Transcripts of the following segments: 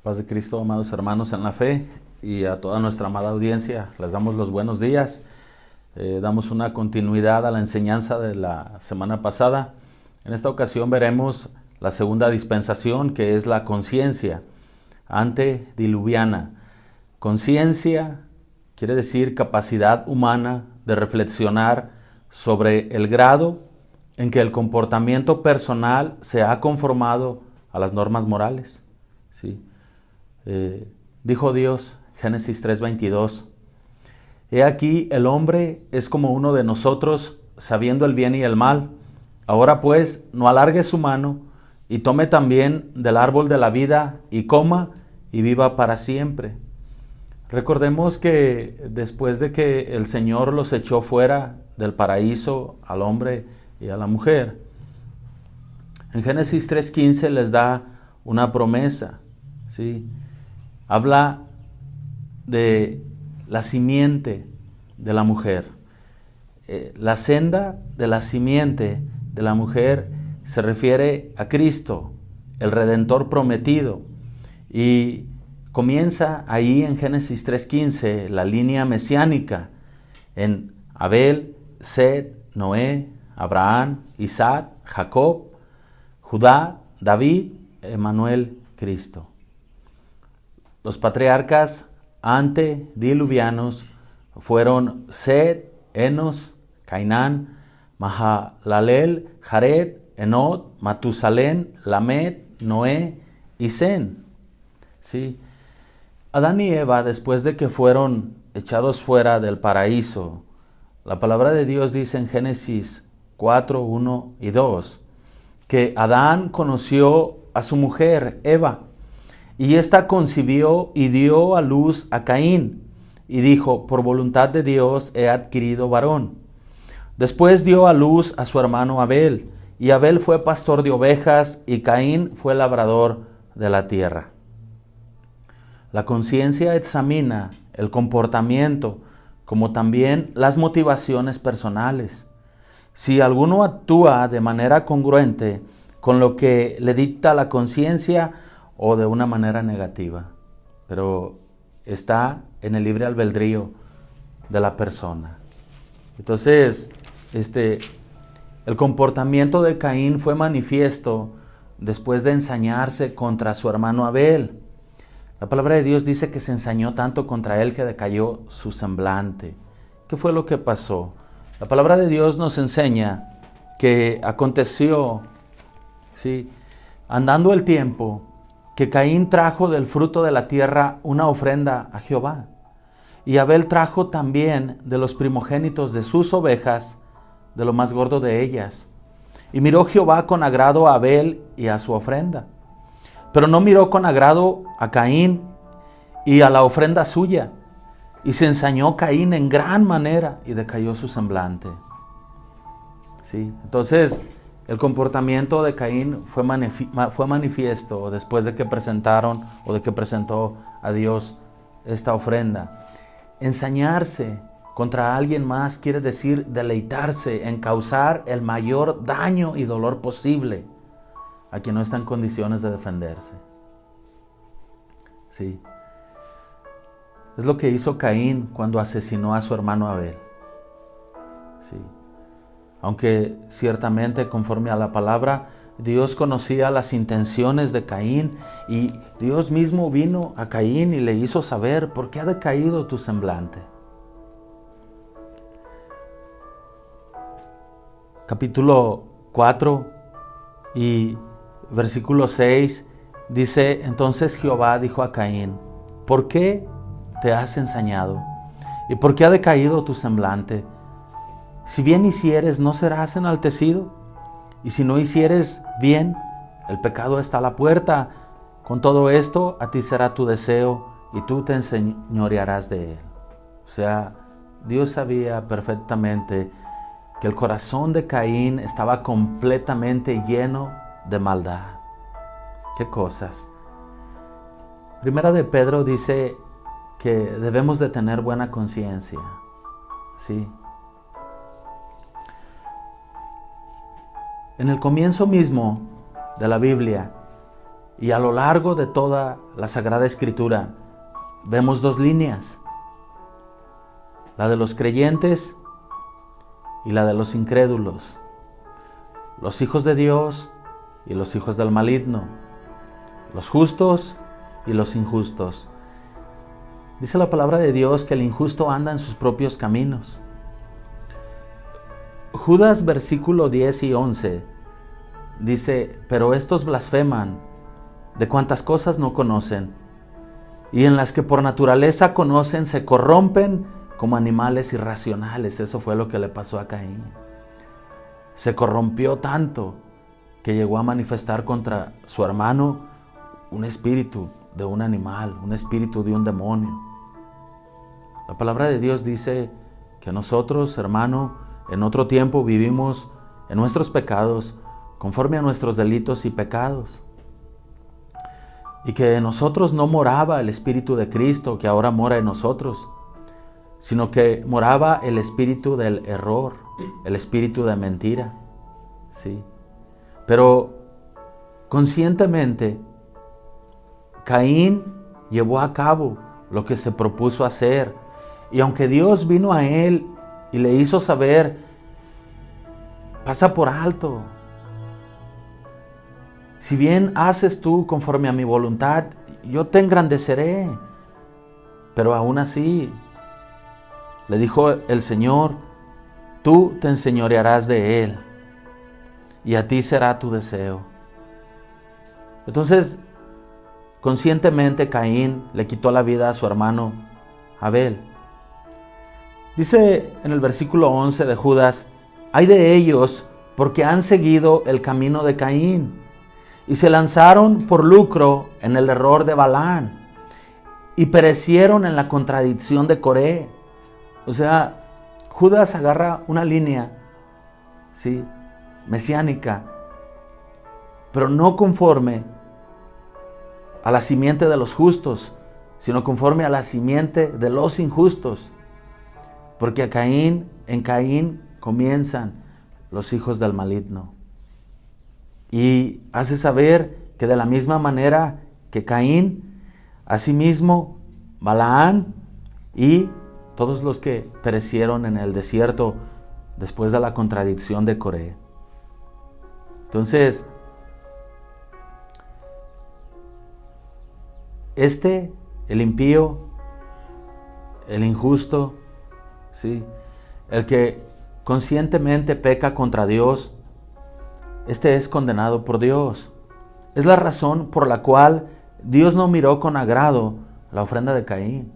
Paz de Cristo, amados hermanos en la fe, y a toda nuestra amada audiencia les damos los buenos días. Damos una continuidad a la enseñanza de la semana pasada. En esta ocasión veremos la segunda dispensación, que es la conciencia antediluviana. Conciencia quiere decir capacidad humana de reflexionar sobre el grado en que el comportamiento personal se ha conformado a las normas morales. ¿Sí? Dijo Dios, Génesis 3:22, he aquí el hombre es como uno de nosotros, sabiendo el bien y el mal. Ahora pues, no alargue su mano, y tome también del árbol de la vida, y coma, y viva para siempre. Recordemos que después de que el Señor los echó fuera del paraíso al hombre y a la mujer, en Génesis 3:15 les da una promesa, ¿sí? Habla de la simiente de la mujer. La senda de la simiente de la mujer se refiere a Cristo, el Redentor prometido. Y comienza ahí en Génesis 3:15 la línea mesiánica en Abel, Set, Noé, Abraham, Isaac, Jacob, Judá, David, Emmanuel, Cristo. Los patriarcas antediluvianos fueron Set, Enos, Cainán, Mahalalel, Jared, Enod, Matusalén, Lamed, Noé y Zen. ¿Sí? Adán y Eva, después de que fueron echados fuera del paraíso, la palabra de Dios dice en Génesis 4, 1 y 2, que Adán conoció a su mujer, Eva, y ésta concibió y dio a luz a Caín, y dijo, por voluntad de Dios he adquirido varón. Después dio a luz a su hermano Abel, y Abel fue pastor de ovejas, y Caín fue labrador de la tierra. La conciencia examina el comportamiento, como también las motivaciones personales. Si alguno actúa de manera congruente con lo que le dicta la conciencia, o de una manera negativa, pero está en el libre albedrío de la persona. Entonces, el comportamiento de Caín fue manifiesto después de ensañarse contra su hermano Abel. La palabra de Dios dice que se ensañó tanto contra él que decayó su semblante. ¿Qué fue lo que pasó? La palabra de Dios nos enseña que aconteció, ¿sí?, andando el tiempo, que Caín trajo del fruto de la tierra una ofrenda a Jehová. Y Abel trajo también de los primogénitos de sus ovejas, de lo más gordo de ellas. Y miró Jehová con agrado a Abel y a su ofrenda. Pero no miró con agrado a Caín y a la ofrenda suya. Y se ensañó Caín en gran manera y decayó su semblante. ¿Sí? Entonces, el comportamiento de Caín fue manifiesto después de que presentó a Dios esta ofrenda. Ensañarse contra alguien más quiere decir deleitarse en causar el mayor daño y dolor posible a quien no está en condiciones de defenderse. Sí. Es lo que hizo Caín cuando asesinó a su hermano Abel. Sí. Aunque ciertamente, conforme a la palabra, Dios conocía las intenciones de Caín, y Dios mismo vino a Caín y le hizo saber por qué ha decaído tu semblante. Capítulo 4 y versículo 6 dice, entonces Jehová dijo a Caín, ¿por qué te has ensañado? ¿Y por qué ha decaído tu semblante? Si bien hicieres, ¿no serás enaltecido? Y si no hicieres bien, el pecado está a la puerta. Con todo esto, a ti será tu deseo, y tú te enseñorearás de él. O sea, Dios sabía perfectamente que el corazón de Caín estaba completamente lleno de maldad. ¿Qué cosas? Primera de Pedro dice que debemos de tener buena conciencia. ¿Sí? En el comienzo mismo de la Biblia Y a lo largo de toda la Sagrada Escritura vemos dos líneas, la de los creyentes y la de los incrédulos, los hijos de Dios y los hijos del maligno, los justos y los injustos. Dice la palabra de Dios que el injusto anda en sus propios caminos. Judas versículo 10 y 11 dice: pero estos blasfeman de cuantas cosas no conocen, y en las que por naturaleza conocen se corrompen como animales irracionales. Eso fue lo que le pasó a Caín. Se corrompió tanto que llegó a manifestar contra su hermano un espíritu de un animal, un espíritu de un demonio. La palabra de Dios dice que nosotros, hermano, en otro tiempo vivimos en nuestros pecados conforme a nuestros delitos y pecados. Y que en nosotros no moraba el Espíritu de Cristo que ahora mora en nosotros, sino que moraba el espíritu del error, el espíritu de mentira. ¿Sí? Pero conscientemente, Caín llevó a cabo lo que se propuso hacer. Y aunque Dios vino a él y le hizo saber: pasa por alto. Si bien haces tú conforme a mi voluntad, yo te engrandeceré. Pero aún así, le dijo el Señor: tú te enseñorearás de él, y a ti será tu deseo. Entonces, conscientemente Caín le quitó la vida a su hermano Abel. Dice en el versículo 11 de Judas: ay de ellos, porque han seguido el camino de Caín, y se lanzaron por lucro en el error de Balaam, y perecieron en la contradicción de Coré. O sea, Judas agarra una línea, ¿sí?, mesiánica, pero no conforme a la simiente de los justos, sino conforme a la simiente de los injustos. Porque en Caín comienzan los hijos del maligno. Y hace saber que de la misma manera que Caín, asimismo Balaam y todos los que perecieron en el desierto después de la contradicción de Coré. Entonces, el impío, el injusto, ¿sí?, el que conscientemente peca contra Dios, es condenado por Dios. Es la razón por la cual Dios no miró con agrado la ofrenda de Caín.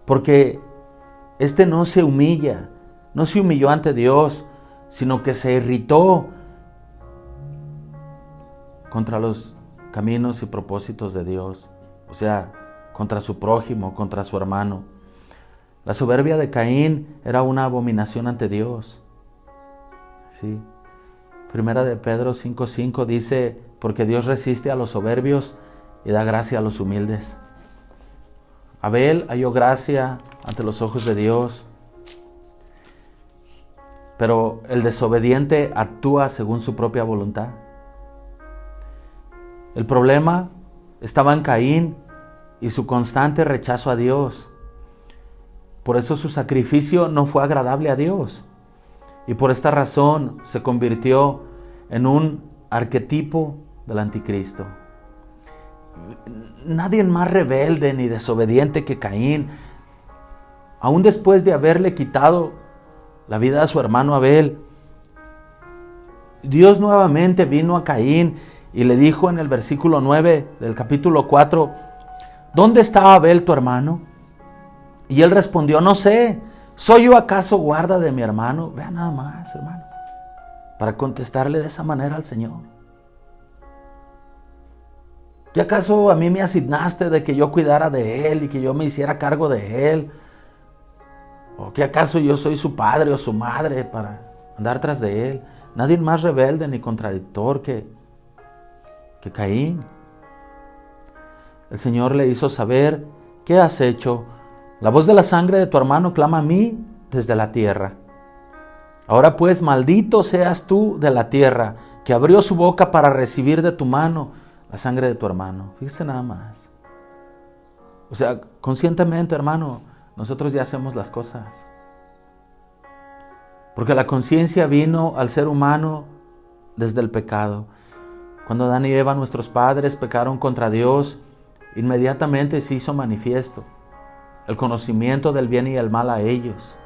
Porque no se humilla, no se humilló ante Dios, sino que se irritó contra los caminos y propósitos de Dios. O sea, contra su prójimo, contra su hermano. La soberbia de Caín era una abominación ante Dios. Sí. Primera de Pedro 5:5 dice: porque Dios resiste a los soberbios y da gracia a los humildes. Abel halló gracia ante los ojos de Dios, pero el desobediente actúa según su propia voluntad. El problema estaba en Caín y su constante rechazo a Dios. Por eso su sacrificio no fue agradable a Dios. Y por esta razón se convirtió en un arquetipo del anticristo. Nadie más rebelde ni desobediente que Caín, aún después de haberle quitado la vida a su hermano Abel, Dios nuevamente vino a Caín y le dijo en el versículo 9 del capítulo 4: ¿dónde está Abel tu hermano? Y él respondió: no sé, ¿soy yo acaso guarda de mi hermano? Vea nada más, hermano, para contestarle de esa manera al Señor. ¿Qué acaso a mí me asignaste de que yo cuidara de él y que yo me hiciera cargo de él? ¿O qué acaso yo soy su padre o su madre para andar tras de él? Nadie más rebelde ni contradictor que Caín. El Señor le hizo saber: ¿qué has hecho? La voz de la sangre de tu hermano clama a mí desde la tierra. Ahora pues, maldito seas tú de la tierra, que abrió su boca para recibir de tu mano la sangre de tu hermano. Fíjese nada más. O sea, conscientemente, hermano, nosotros ya hacemos las cosas. Porque la conciencia vino al ser humano desde el pecado. Cuando Adán y Eva, nuestros padres, pecaron contra Dios, inmediatamente se hizo manifiesto el conocimiento del bien y el mal a ellos.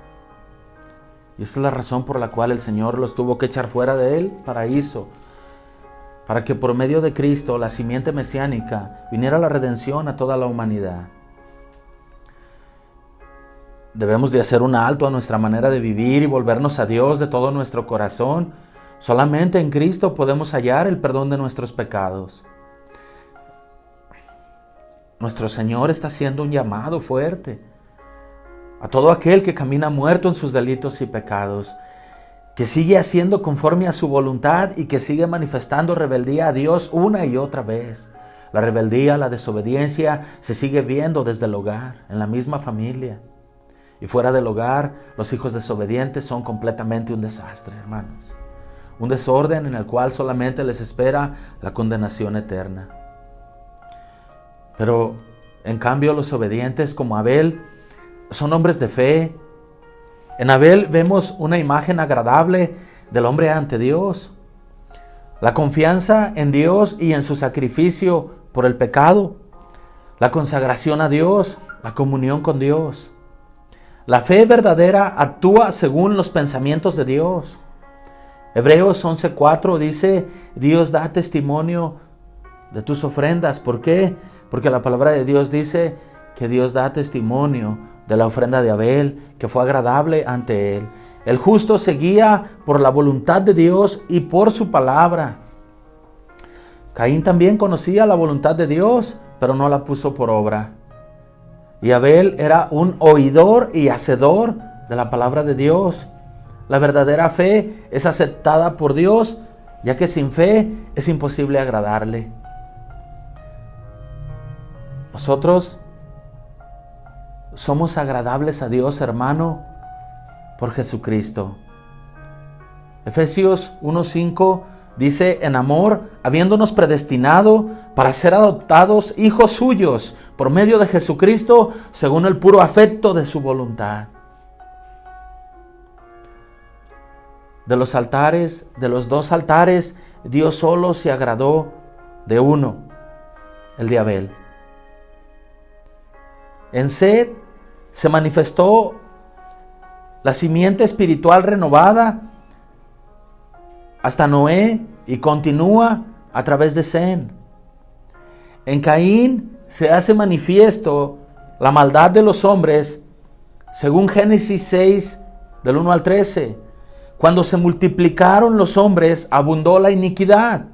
Y esta es la razón por la cual el Señor los tuvo que echar fuera del paraíso, para que por medio de Cristo, la simiente mesiánica, viniera la redención a toda la humanidad. Debemos de hacer un alto a nuestra manera de vivir y volvernos a Dios de todo nuestro corazón. Solamente en Cristo podemos hallar el perdón de nuestros pecados. Nuestro Señor está haciendo un llamado fuerte a todo aquel que camina muerto en sus delitos y pecados, que sigue haciendo conforme a su voluntad y que sigue manifestando rebeldía a Dios una y otra vez. La rebeldía, la desobediencia se sigue viendo desde el hogar, en la misma familia. Y fuera del hogar, los hijos desobedientes son completamente un desastre, hermanos. Un desorden en el cual solamente les espera la condenación eterna. Pero, en cambio, los obedientes como Abel son hombres de fe. En Abel vemos una imagen agradable del hombre ante Dios. La confianza en Dios y en su sacrificio por el pecado. La consagración a Dios, la comunión con Dios. La fe verdadera actúa según los pensamientos de Dios. Hebreos 11:4 dice, Dios da testimonio de tus ofrendas. ¿Por qué? Porque la palabra de Dios dice que Dios da testimonio de la ofrenda de Abel, que fue agradable ante él. El justo se guía por la voluntad de Dios y por su palabra. Caín también conocía la voluntad de Dios, pero no la puso por obra. Y Abel era un oidor y hacedor de la palabra de Dios. La verdadera fe es aceptada por Dios, ya que sin fe es imposible agradarle. Nosotros somos agradables a Dios, hermano, por Jesucristo. Efesios 1:5 dice, en amor, habiéndonos predestinado para ser adoptados hijos suyos por medio de Jesucristo, según el puro afecto de su voluntad. De los altares, de los dos altares, Dios solo se agradó de uno, el de Abel. En Set se manifestó la simiente espiritual renovada hasta Noé y continúa a través de Sem. En Caín se hace manifiesto la maldad de los hombres, según Génesis 6, del 1 al 13. Cuando se multiplicaron los hombres, abundó la iniquidad,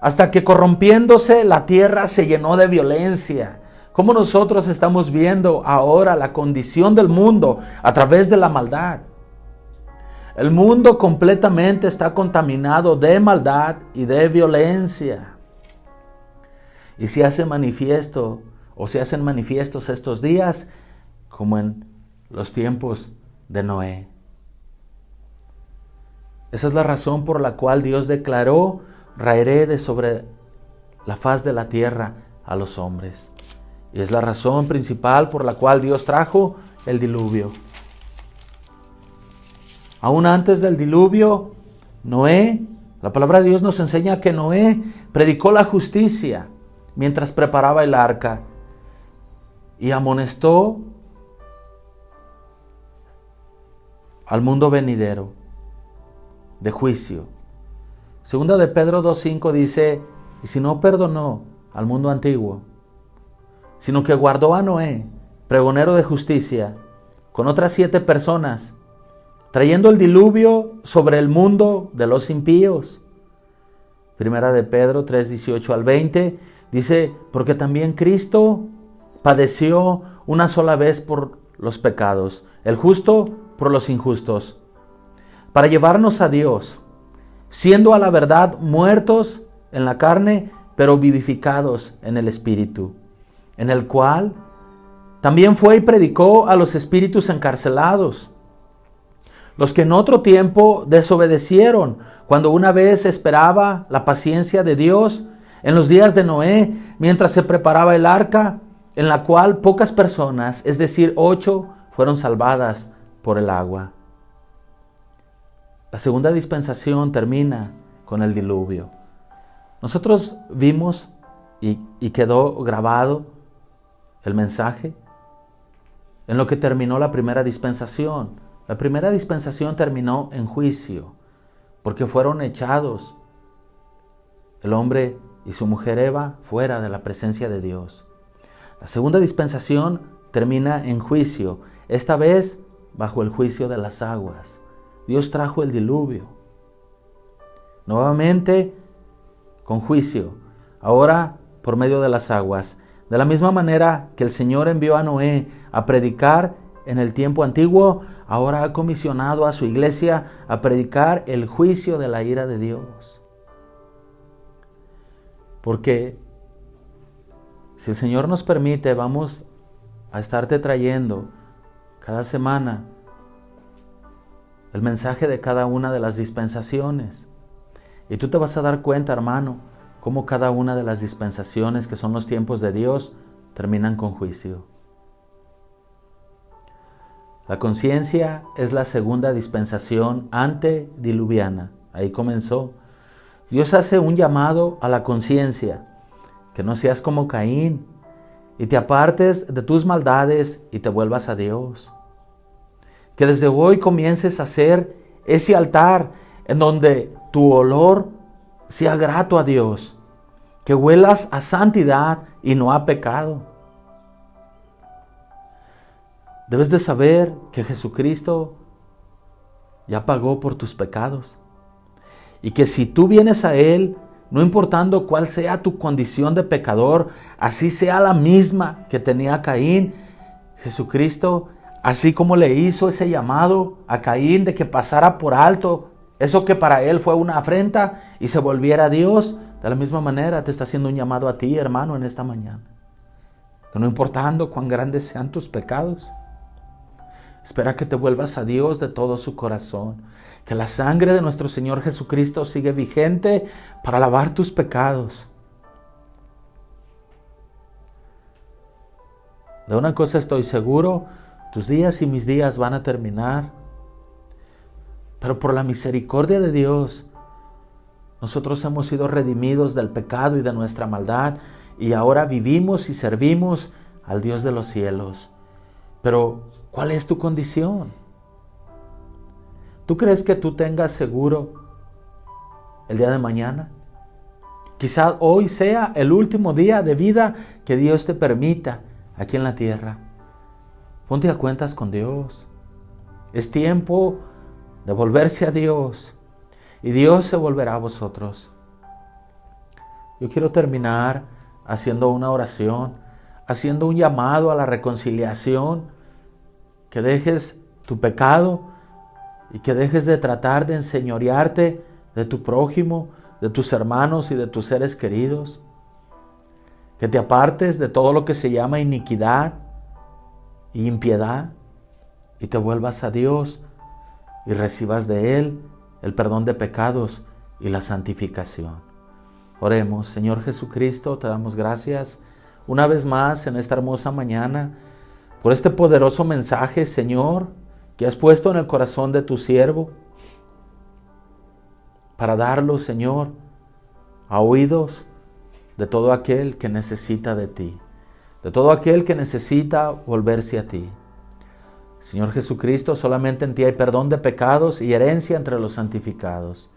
hasta que corrompiéndose la tierra se llenó de violencia. Como nosotros estamos viendo ahora la condición del mundo a través de la maldad. El mundo completamente está contaminado de maldad y de violencia. Y se hace manifiesto, o se hacen manifiestos estos días, como en los tiempos de Noé. Esa es la razón por la cual Dios declaró, raeré de sobre la faz de la tierra a los hombres. Y es la razón principal por la cual Dios trajo el diluvio. Aún antes del diluvio, Noé, la palabra de Dios nos enseña que Noé predicó la justicia mientras preparaba el arca y amonestó al mundo venidero de juicio. Segunda de Pedro 2:5 dice, y si no perdonó al mundo antiguo, sino que guardó a Noé, pregonero de justicia, con otras 7 personas, trayendo el diluvio sobre el mundo de los impíos. Primera de Pedro 3:18 al 20 dice, porque también Cristo padeció una sola vez por los pecados, el justo por los injustos, para llevarnos a Dios, siendo a la verdad muertos en la carne, pero vivificados en el Espíritu, en el cual también fue y predicó a los espíritus encarcelados, los que en otro tiempo desobedecieron, cuando una vez esperaba la paciencia de Dios, En los días de Noé, mientras se preparaba el arca, en la cual pocas personas, es decir, 8, fueron salvadas por el agua. La segunda dispensación termina con el diluvio. Nosotros vimos y quedó grabado el mensaje en lo que terminó la primera dispensación. La primera dispensación terminó en juicio, porque fueron echados el hombre y su mujer Eva fuera de la presencia de Dios. La segunda dispensación termina en juicio, esta vez bajo el juicio de las aguas. Dios trajo el diluvio, nuevamente con juicio, ahora por medio de las aguas. De la misma manera que el Señor envió a Noé a predicar en el tiempo antiguo, ahora ha comisionado a su iglesia a predicar el juicio de la ira de Dios. Porque si el Señor nos permite, vamos a estarte trayendo cada semana el mensaje de cada una de las dispensaciones. Y tú te vas a dar cuenta, hermano, cómo cada una de las dispensaciones, que son los tiempos de Dios, terminan con juicio. La conciencia es la segunda dispensación antediluviana. Ahí comenzó. Dios hace un llamado a la conciencia, que no seas como Caín y te apartes de tus maldades y te vuelvas a Dios. Que desde hoy comiences a hacer ese altar en donde tu olor sea grato a Dios, que huelas a santidad y no a pecado. Debes de saber que Jesucristo ya pagó por tus pecados y que si tú vienes a Él, no importando cuál sea tu condición de pecador, así sea la misma que tenía Caín, Jesucristo, así como le hizo ese llamado a Caín de que pasara por alto eso que para él fue una afrenta y se volviera a Dios, de la misma manera te está haciendo un llamado a ti, hermano, en esta mañana. Que no importando cuán grandes sean tus pecados, espera que te vuelvas a Dios de todo su corazón. Que la sangre de nuestro Señor Jesucristo sigue vigente para lavar tus pecados. De una cosa estoy seguro, tus días y mis días van a terminar. Pero por la misericordia de Dios, nosotros hemos sido redimidos del pecado y de nuestra maldad y ahora vivimos y servimos al Dios de los cielos. Pero, ¿cuál es tu condición? ¿Tú crees que tú tengas seguro el día de mañana? Quizá hoy sea el último día de vida que Dios te permita aquí en la tierra. Ponte a cuentas con Dios. Es tiempo de volverse a Dios y Dios se volverá a vosotros. Yo quiero terminar haciendo una oración, haciendo un llamado a la reconciliación, que dejes tu pecado y que dejes de tratar de enseñorearte de tu prójimo, de tus hermanos y de tus seres queridos, que te apartes de todo lo que se llama iniquidad y impiedad y te vuelvas a Dios y recibas de Él el perdón de pecados y la santificación. Oremos. Señor Jesucristo, te damos gracias una vez más en esta hermosa mañana por este poderoso mensaje, Señor, que has puesto en el corazón de tu siervo para darlo, Señor, a oídos de todo aquel que necesita de ti, de todo aquel que necesita volverse a ti. Señor Jesucristo, solamente en ti hay perdón de pecados y herencia entre los santificados.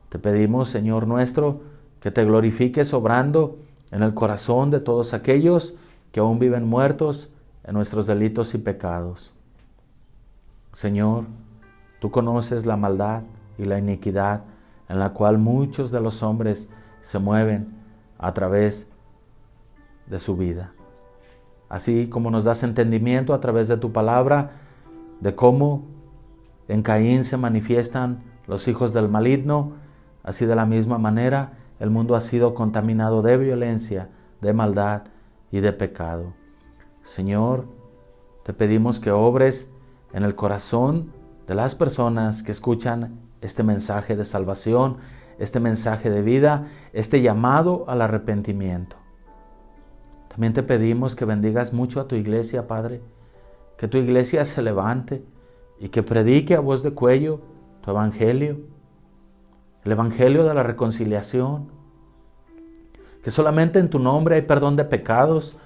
Te pedimos, Señor nuestro, que te glorifiques obrando en el corazón de todos aquellos que aún viven muertos en nuestros delitos y pecados. Señor, tú conoces la maldad y la iniquidad en la cual muchos de los hombres se mueven a través de su vida. Así como nos das entendimiento a través de tu palabra, de cómo en Caín se manifiestan los hijos del maligno, así de la misma manera el mundo ha sido contaminado de violencia, de maldad y de pecado. Señor, te pedimos que obres en el corazón de las personas que escuchan este mensaje de salvación este mensaje de vida, este llamado al arrepentimiento. También te pedimos que bendigas mucho a tu iglesia, Padre, que tu iglesia se levante y que predique a voz de cuello tu evangelio, el evangelio de la reconciliación, que solamente en tu nombre hay perdón de pecados,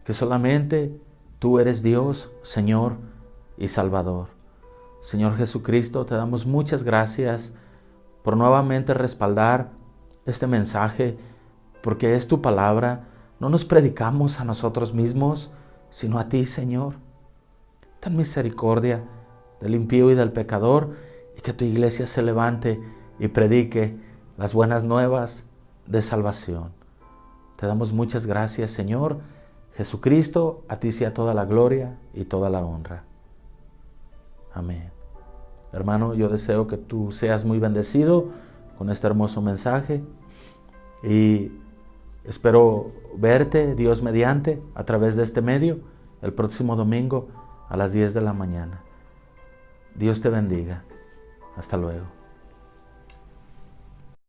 que solamente tú eres Dios, Señor y Salvador. Señor Jesucristo, te damos muchas gracias por nuevamente respaldar este mensaje, porque es tu palabra. No nos predicamos a nosotros mismos, sino a ti, Señor. Ten misericordia del impío y del pecador, y que tu iglesia se levante y predique las buenas nuevas de salvación. Te damos muchas gracias, Señor Jesucristo. A ti sea toda la gloria y toda la honra. Amén. Hermano, yo deseo que tú seas muy bendecido con este hermoso mensaje y espero verte, Dios mediante, a través de este medio, el próximo domingo a las 10 de la mañana. Dios te bendiga. Hasta luego.